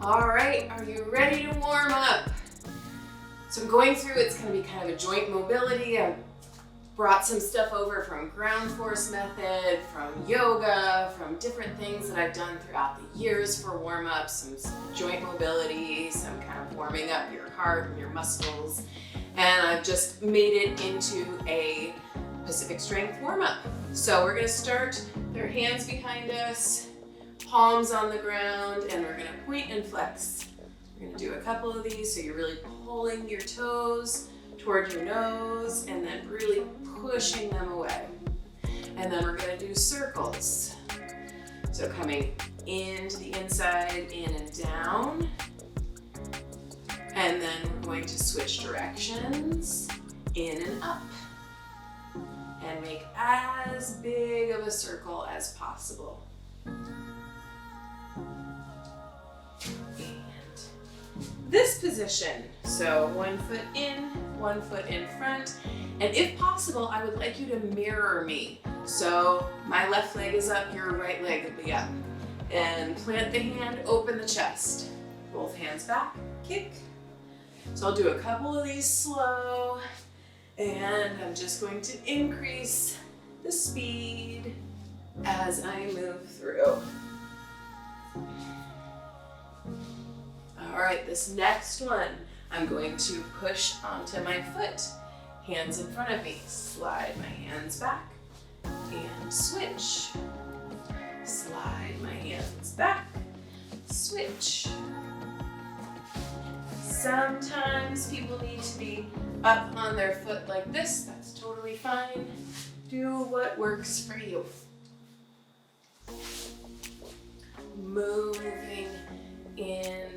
All right, are you ready to warm up? So I'm going through, it's gonna be kind of a joint mobility. I brought some stuff over from ground force method, from yoga, from different things that I've done throughout the years for warm up, some joint mobility, some kind of warming up your heart and your muscles. And I've just made it into a Pacific Strength warm up. So we're gonna start with our hands behind us, palms on the ground, and we're gonna point and flex. We're gonna do a couple of these so you're really pulling your toes toward your nose and then really pushing them away. And then we're gonna do circles. So coming into the inside, in and down. And then we're going to switch directions, in and up. And make as big of a circle as possible. This position, so 1 foot in, 1 foot in front, and if possible, I would like you to mirror me. So my left leg is up, your right leg will be up. And plant the hand, open the chest. Both hands back, kick. So I'll do a couple of these slow, and I'm just going to increase the speed as I move through. All right, this next one, I'm going to push onto my foot. Hands in front of me. Slide my hands back and switch. Slide my hands back, switch. Sometimes people need to be up on their foot like this. That's totally fine. Do what works for you. Moving in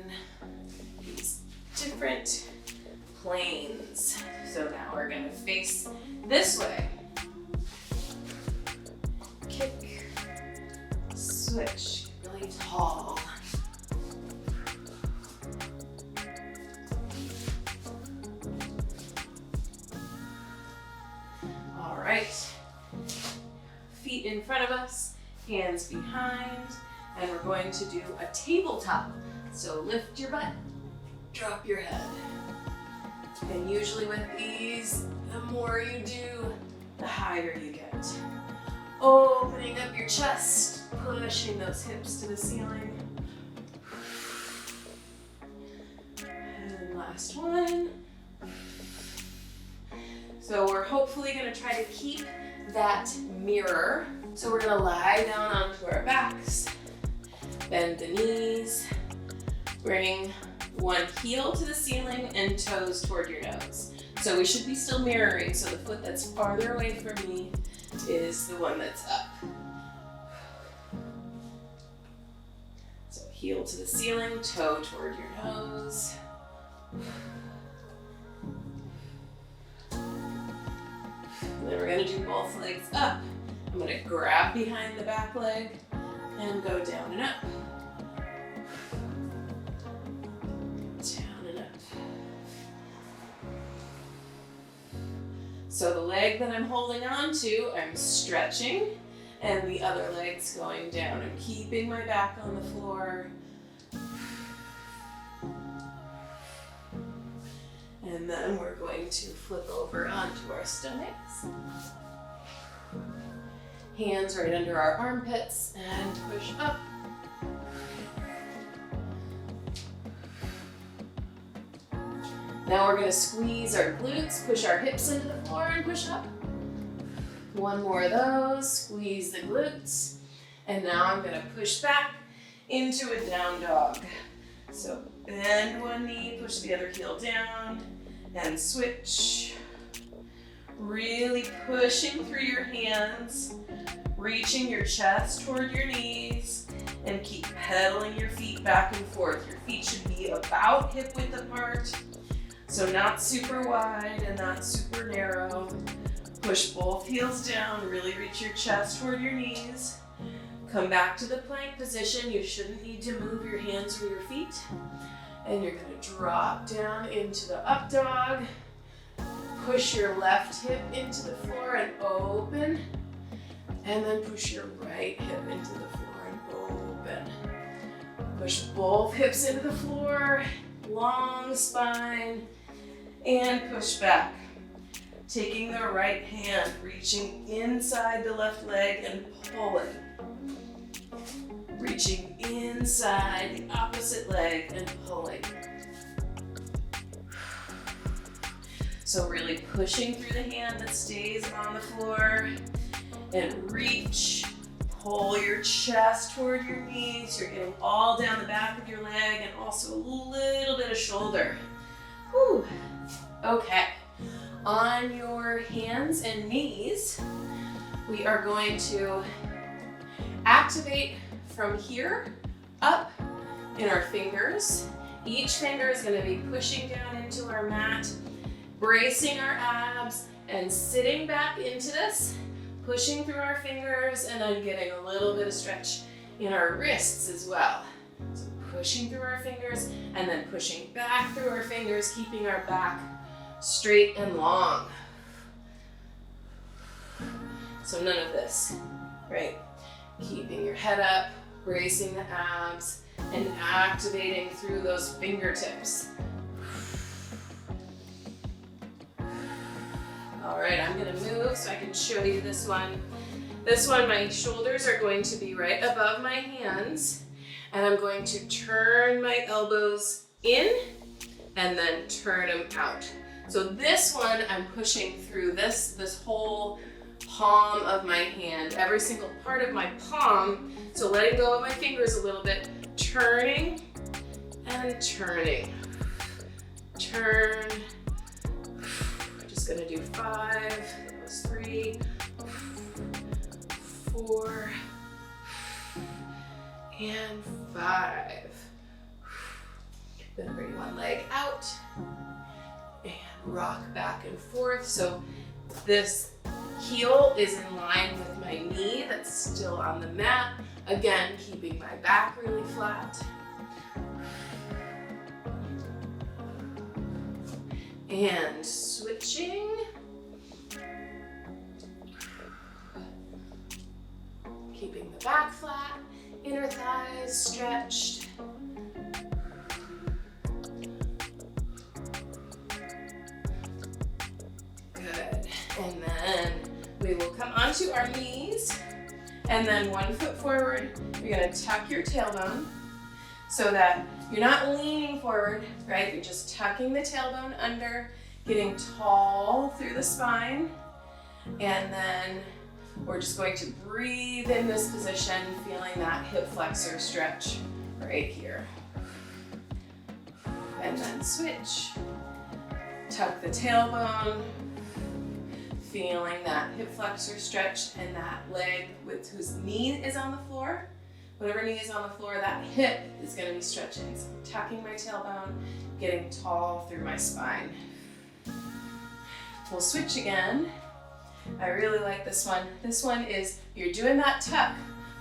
these different planes. So now we're gonna face this way. Kick, switch, really tall. All right, feet in front of us, hands behind, and we're going to do a tabletop. So lift your butt, drop your head. And usually with these, the more you do, the higher you get. Opening up your chest, pushing those hips to the ceiling. And last one. So we're hopefully gonna try to keep that mirror. So we're gonna lie down onto our backs, bend the knees, bring one heel to the ceiling and toes toward your nose. So we should be still mirroring, so the foot that's farther away from me is the one that's up. So heel to the ceiling, toe toward your nose. And then we're gonna do both legs up. I'm gonna grab behind the back leg and go down and up. Down and up. So the leg that I'm holding on to, I'm stretching, and the other leg's going down. I'm keeping my back on the floor. And then we're going to flip over onto our stomachs. Hands right under our armpits and push up. Now we're going to squeeze our glutes, push our hips into the floor and push up. One more of those, squeeze the glutes. And now I'm going to push back into a down dog. So bend one knee, push the other heel down, and switch. Really pushing through your hands, reaching your chest toward your knees, and keep pedaling your feet back and forth. Your feet should be about hip width apart. So not super wide and not super narrow. Push both heels down, really reach your chest toward your knees. Come back to the plank position. You shouldn't need to move your hands or your feet. And you're gonna drop down into the up dog. Push your left hip into the floor and open. And then push your right hip into the floor and open. Push both hips into the floor, long spine, and push back. Taking the right hand, reaching inside the left leg and pulling. Reaching inside the opposite leg and pulling. So really pushing through the hand that stays on the floor and reach. Pull your chest toward your knees. You're getting all down the back of your leg and also a little bit of shoulder. Whew. Okay. On your hands and knees, we are going to activate from here up in our fingers. Each finger is going to be pushing down into our mat, bracing our abs and sitting back into this, pushing through our fingers and then getting a little bit of stretch in our wrists as well. So pushing through our fingers and then pushing back through our fingers, keeping our back straight and long. So none of this, right? Keeping your head up, bracing the abs, and activating through those fingertips. All right, I'm gonna move so I can show you this one. This one, my shoulders are going to be right above my hands, and I'm going to turn my elbows in and then turn them out. So this one, I'm pushing through this whole palm of my hand, every single part of my palm. So letting go of my fingers a little bit, turning and turning. Turn. Just gonna do 5, that was 3, 4, and 5. Then bring one leg out and rock back and forth. So this heel is in line with my knee that's still on the mat. Again, keeping my back really flat. And switching. Keeping the back flat, inner thighs stretched. Good. And then we will come onto our knees. And then one foot forward. You're going to tuck your tailbone so that you're not leaning forward, right? You're just tucking the tailbone under, getting tall through the spine. And then we're just going to breathe in this position, feeling that hip flexor stretch right here. And then switch. Tuck the tailbone, feeling that hip flexor stretch and that leg with whose knee is on the floor. Whatever knee is on the floor, that hip is going to be stretching. So I'm tucking my tailbone, getting tall through my spine. We'll switch again. I really like this one. This one is, you're doing that tuck.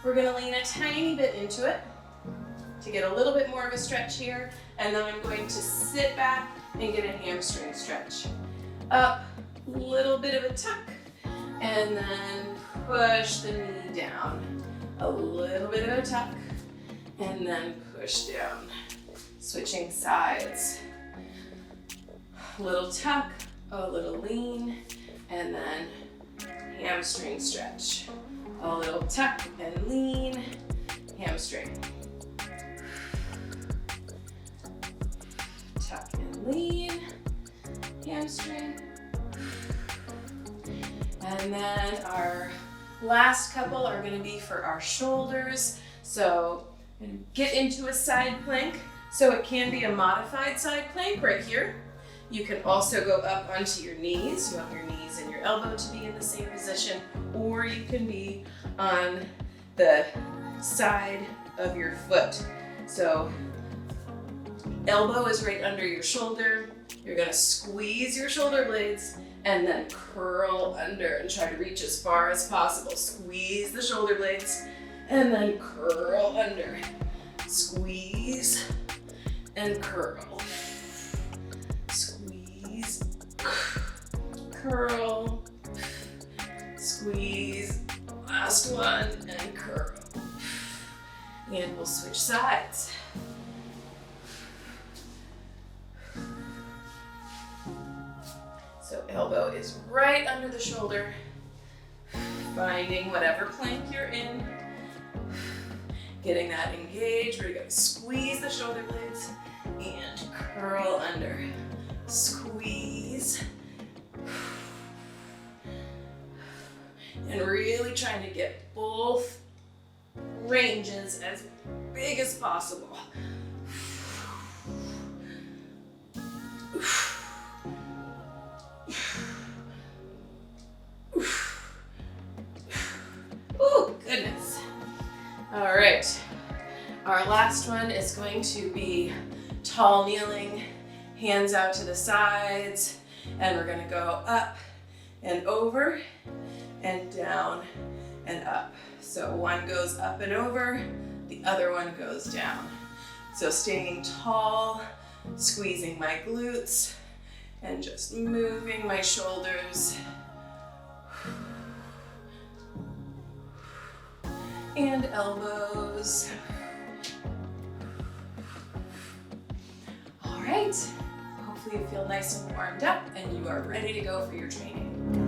We're going to lean a tiny bit into it to get a little bit more of a stretch here. And then I'm going to sit back and get a hamstring stretch. Up, little bit of a tuck, and then push the knee down. A little bit of a tuck, and then push down. Switching sides. Little tuck, a little lean, and then hamstring stretch. A little tuck and lean, hamstring. Tuck and lean, hamstring. And then our last couple are going to be for our shoulders. So get into a side plank. So it can be a modified side plank right here. You can also go up onto your knees. You want your knees and your elbow to be in the same position, or you can be on the side of your foot. So elbow is right under your shoulder. You're going to squeeze your shoulder blades and then curl under and try to reach as far as possible. Squeeze the shoulder blades and then curl under. Squeeze and curl. Squeeze, curl, squeeze, last one, and curl. And we'll switch sides. So elbow is right under the shoulder, finding whatever plank you're in, getting that engaged. We're gonna squeeze the shoulder blades and curl under. Squeeze. And really trying to get both ranges as big as possible. Oh, goodness. All right. Our last one is going to be tall kneeling, hands out to the sides, and we're gonna go up and over and down and up. So one goes up and over, the other one goes down. So staying tall, squeezing my glutes, and just moving my shoulders. And elbows. All right, hopefully you feel nice and warmed up and you are ready to go for your training.